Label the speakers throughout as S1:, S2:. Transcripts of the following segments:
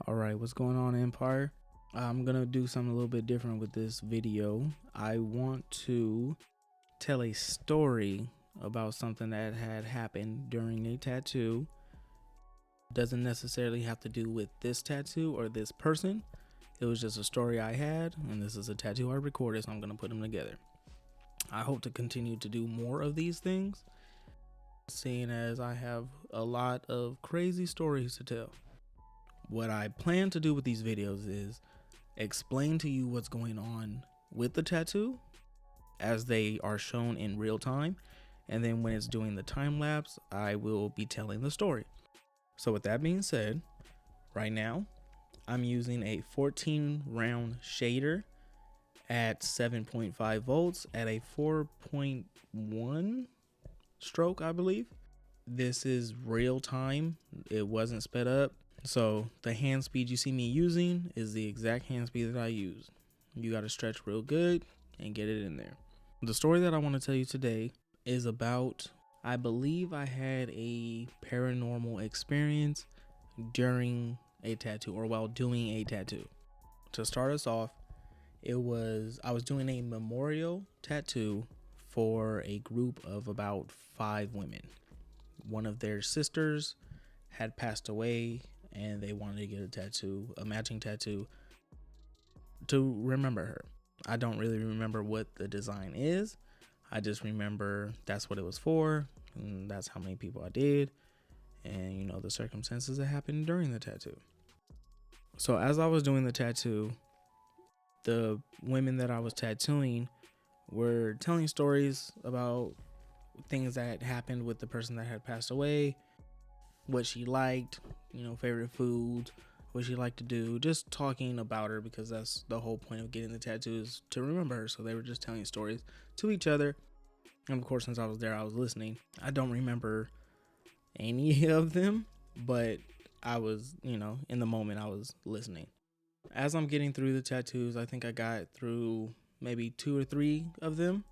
S1: Alright, what's going on, Empire? I'm gonna do something a little bit different with this video. I want to tell a story about something that had happened during a tattoo. Doesn't necessarily have to do with this tattoo or this person. It was just a story I had, and this is a tattoo I recorded, so I'm gonna put them together. I hope to continue to do more of these things, seeing as I have a lot of crazy stories to tell. What I plan to do with these videos is explain to you what's going on with the tattoo as they are shown in real time, and then when it's doing the time lapse, I will be telling the story. So with that being said, right now I'm using a 14 round shader at 7.5 volts at a 4.1 stroke, I believe. This is real time, it wasn't sped up. So the hand speed you see me using is the exact hand speed that I use. You got to stretch real good and get it in there. The story that I want to tell you today is about, I believe I had a paranormal experience during a tattoo or while doing a tattoo. To start us off, I was doing a memorial tattoo for a group of about 5 women. One of their sisters had passed away, and they wanted to get a tattoo, a matching tattoo, to remember her. I don't really remember what the design is. I just remember that's what it was for, and that's how many people I did, and you know, the circumstances that happened during the tattoo. So as I was doing the tattoo, the women that I was tattooing were telling stories about things that happened with the person that had passed away, what she liked, you know, favorite foods, what she liked to do, just talking about her, because that's the whole point of getting the tattoos, to remember her. So they were just telling stories to each other. And of course, since I was there, I was listening. I don't remember any of them, but I was, you know, in the moment I was listening. As I'm getting through the tattoos, I think I got through maybe 2 or 3 of them.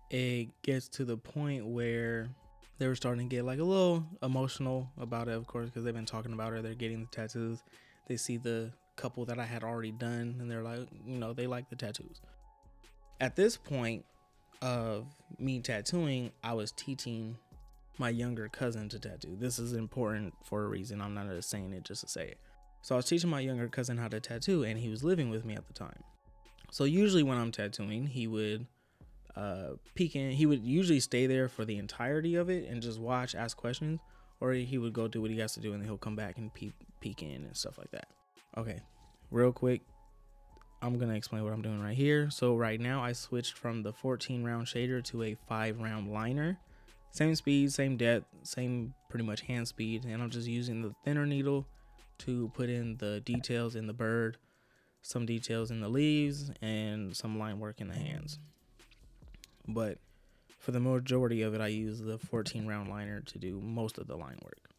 S1: It gets to the point where they were starting to get like a little emotional about it, of course, because they've been talking about her. They're getting the tattoos. They see the couple that I had already done, and they're like, you know, they like the tattoos. At this point of me tattooing, I was teaching my younger cousin to tattoo. This is important for a reason. I'm not just saying it just to say it. So I was teaching my younger cousin how to tattoo, and he was living with me at the time. So usually when I'm tattooing, he would peek in. He would usually stay there for the entirety of it and just watch, ask questions, or he would go do what he has to do, and then he'll come back and peek in and stuff like that. Okay, real quick, I'm gonna explain what I'm doing right here. So right now I switched from the 14 round shader to a 5 round liner. Same speed, same depth, same pretty much hand speed, and I'm just using the thinner needle to put in the details in the bird, some details in the leaves, and some line work in the hands. But for the majority of it, I use the 14 round liner to do most of the line work.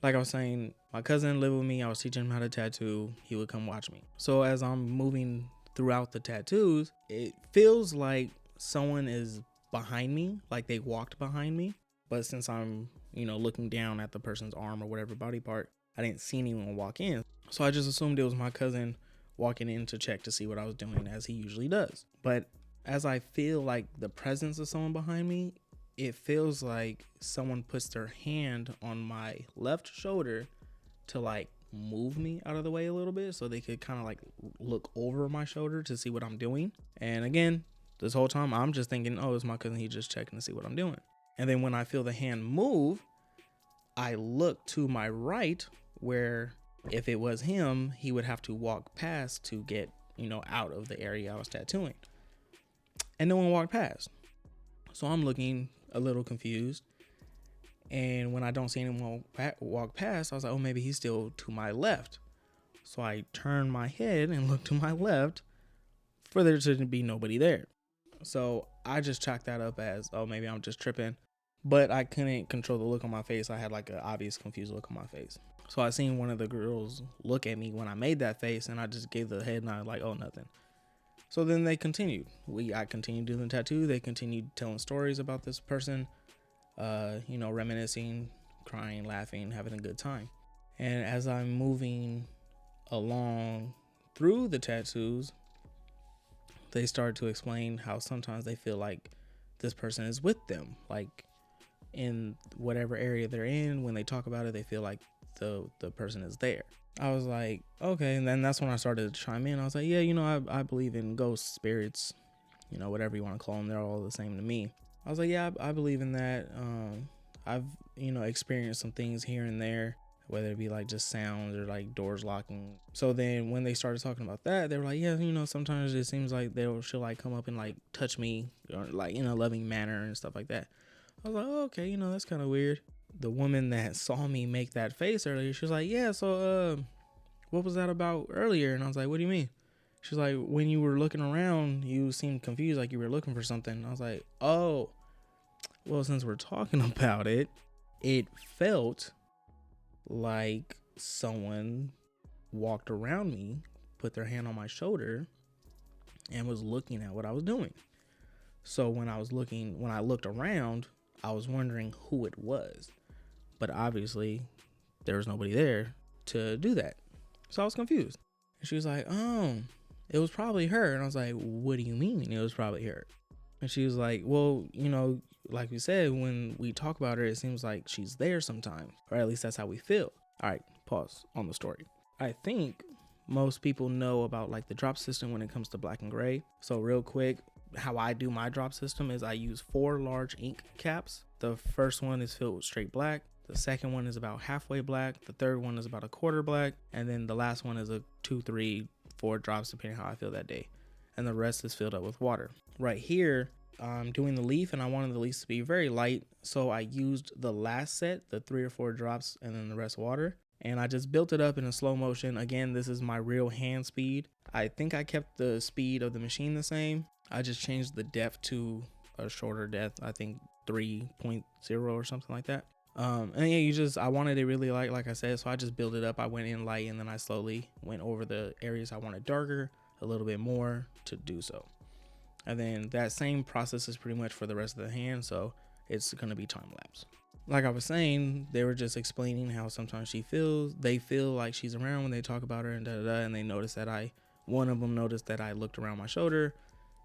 S1: Like I was saying, my cousin lived with me. I was teaching him how to tattoo. He would come watch me. So as I'm moving throughout the tattoos, it feels like someone is behind me, like they walked behind me. But since I'm, you know, looking down at the person's arm or whatever body part, I didn't see anyone walk in. So I just assumed it was my cousin walking in to check to see what I was doing, as he usually does. But as I feel like the presence of someone behind me, it feels like someone puts their hand on my left shoulder to like move me out of the way a little bit, so they could kind of like look over my shoulder to see what I'm doing. And again, this whole time I'm just thinking, oh, it's my cousin, he's just checking to see what I'm doing. And then when I feel the hand move, I look to my right, where if it was him, he would have to walk past to get, you know, out of the area I was tattooing. And no one walked past. So I'm looking a little confused. And when I don't see anyone walk past, I was like, oh, maybe he's still to my left. So I turn my head and look to my left for there to be nobody there. So I just chalked that up as, oh, maybe I'm just tripping. But I couldn't control the look on my face. I had like an obvious confused look on my face. So I seen one of the girls look at me when I made that face, and I just gave the head nod like, oh, nothing. So then they continued. I continued doing the tattoo. They continued telling stories about this person, reminiscing, crying, laughing, having a good time. And as I'm moving along through the tattoos, they start to explain how sometimes they feel like this person is with them, like in whatever area they're in. When they talk about it, they feel like the person is there. I was like, okay. And then that's when I started to chime in. I was like, yeah, I believe in ghosts, spirits, whatever you want to call them. They're all the same to me. I was like, yeah, I believe in that. I've experienced some things here and there, whether it be like just sounds or like doors locking. So then when they started talking about that, they were like, yeah, sometimes it seems like she'll like come up and like touch me, or like in a loving manner and stuff like that. I was like, oh, okay, that's kind of weird. The woman that saw me make that face earlier, she was like, yeah, so what was that about earlier? And I was like, what do you mean? She's like, when you were looking around, you seemed confused, like you were looking for something. I was like, oh, well, since we're talking about it, it felt like someone walked around me, put their hand on my shoulder, and was looking at what I was doing. So when I looked around, I was wondering who it was, but obviously there was nobody there to do that. So I was confused. And she was like, it was probably her. And I was like, what do you mean it was probably her? And she was like, well, like we said, when we talk about her, it seems like she's there sometimes, or at least that's how we feel. All right, pause on the story. I think most people know about like the drop system when it comes to black and gray. So real quick, how I do my drop system is I use 4 large ink caps. The first one is filled with straight black. The second one is about halfway black. The third one is about a quarter black. And then the last one is a 2, 3, 4 drops, depending how I feel that day. And the rest is filled up with water. Right here, I'm doing the leaf, and I wanted the leaves to be very light. So I used the last set, the 3 or 4 drops, and then the rest water. And I just built it up in a slow motion. Again, this is my real hand speed. I think I kept the speed of the machine the same. I just changed the depth to a shorter depth, I think 3.0 or something like that. And yeah, I wanted it really light, like I said, so I just built it up. I went in light, and then I slowly went over the areas I wanted darker a little bit more to do so. And then that same process is pretty much for the rest of the hand, so it's going to be time lapse. Like I was saying, they were just explaining how sometimes they feel like she's around when they talk about her, and and they noticed that one of them noticed that I looked around my shoulder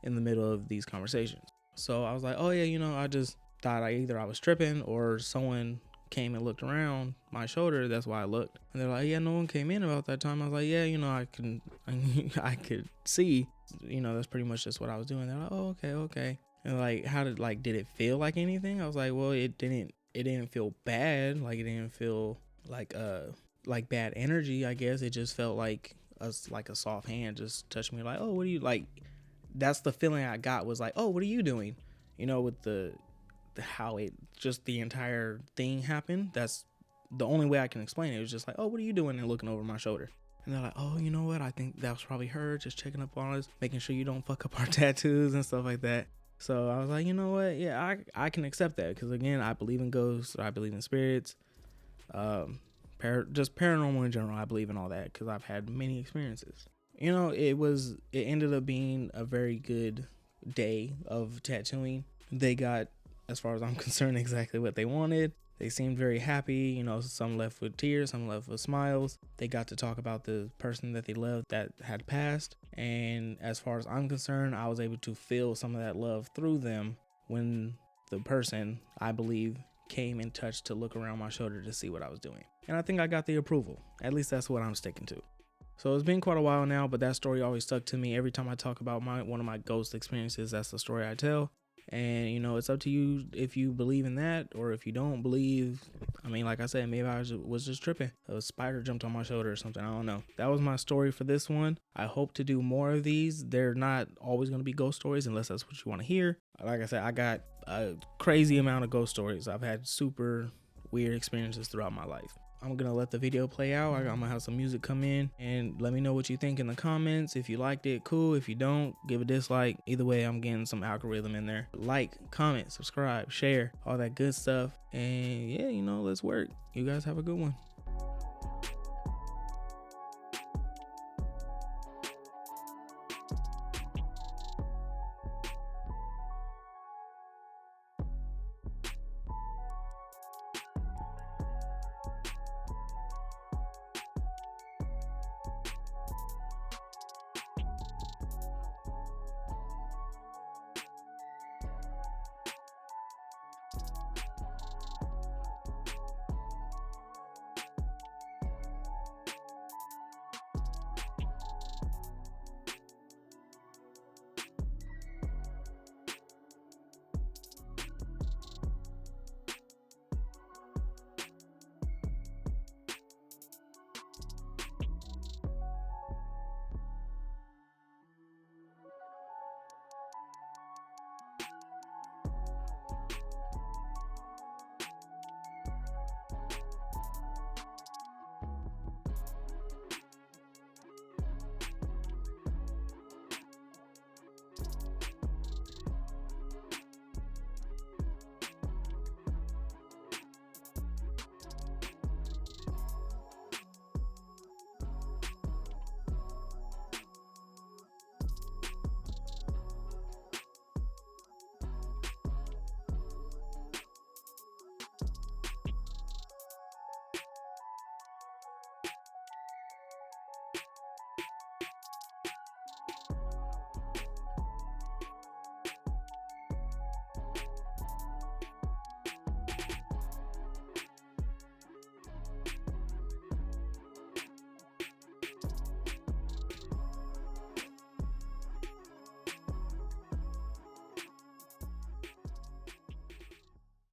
S1: in the middle of these conversations. So I was like, oh yeah, I just thought either I was tripping or someone came and looked around my shoulder. That's why I looked. And they're like, yeah, no one came in about that time. I was like, yeah, I could see, that's pretty much just what I was doing. They're like, oh, okay. And like, did it feel like anything? I was like, well, it didn't feel bad. Like, it didn't feel like bad energy, I guess. It just felt like a soft hand just touched me, like, oh, what do you like? That's the feeling I got, was like, oh, what are you doing? With how it just the entire thing happened. That's the only way I can explain it. It was just like, oh, what are you doing? And looking over my shoulder. And they're like, oh, you know what? I think that was probably her just checking up on us, making sure you don't fuck up our tattoos and stuff like that. So I was like, you know what? Yeah, I can accept that, because again, I believe in ghosts. I believe in spirits. Just paranormal in general. I believe in all that because I've had many experiences. It ended up being a very good day of tattooing. They got, as far as I'm concerned, exactly what they wanted. They seemed very happy. Some left with tears, some left with smiles. They got to talk about the person that they loved that had passed. And as far as I'm concerned, I was able to feel some of that love through them when the person, I believe, came and touched to look around my shoulder to see what I was doing. And I think I got the approval. At least that's what I'm sticking to. So it's been quite a while now, but that story always stuck to me. Every time I talk about one of my ghost experiences, that's the story I tell. And it's up to you if you believe in that, or if you don't believe. I mean, like I said, maybe I was just tripping. A spider jumped on my shoulder or something. I don't know. That was my story for this one. I hope to do more of these. They're not always going to be ghost stories unless that's what you want to hear. Like I said, I got a crazy amount of ghost stories. I've had super weird experiences throughout my life. I'm going to let the video play out. I'm going to have some music come in, and let me know what you think in the comments. If you liked it, cool. If you don't, give a dislike. Either way, I'm getting some algorithm in there. Like, comment, subscribe, share, all that good stuff. And yeah, let's work. You guys have a good one.